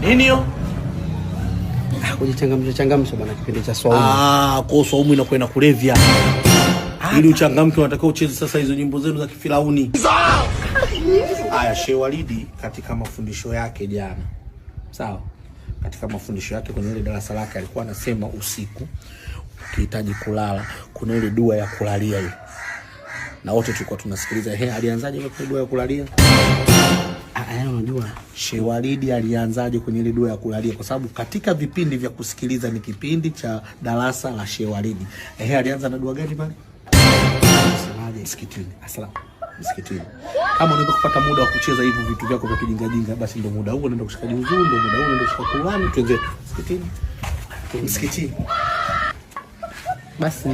Nini hiyo? Kujichangamsha bwana kipindi cha swaumu. Kwa swaumu inakwenda kulevya. Ili uchangamke unatakiwa ucheze sasa hizo nyimbo zenu za kifirauni. Haya, Sheikh Walidi katika mafundisho yake jana. Sawa? Katika mafundisho yake kwenye ile darasa lake alikuwa anasema usiku ukihitaji kulala kuna ile dua ya kulalia ile. Na wote tulikuwa tunasikiliza, alianzaje kwa dua ya kulalia? Unajua Sheikh Walidi alianzaje kwenye ile dua ya kulalia, kwa sababu katika vipindi vya kusikiliza ni kipindi cha darasa la Sheikh Walidi. Alianza na dua gani pale? Semaje? Msikitini. Asalamu msikitini. Kama unaweza kupata muda wa kucheza hivi vitu vyako vya kijinga basi ndio muda huo unaenda kushika juzuu, ndio muda huo unaenda kushika Qur'ani, tuanze msikitini. Msikitini. Basi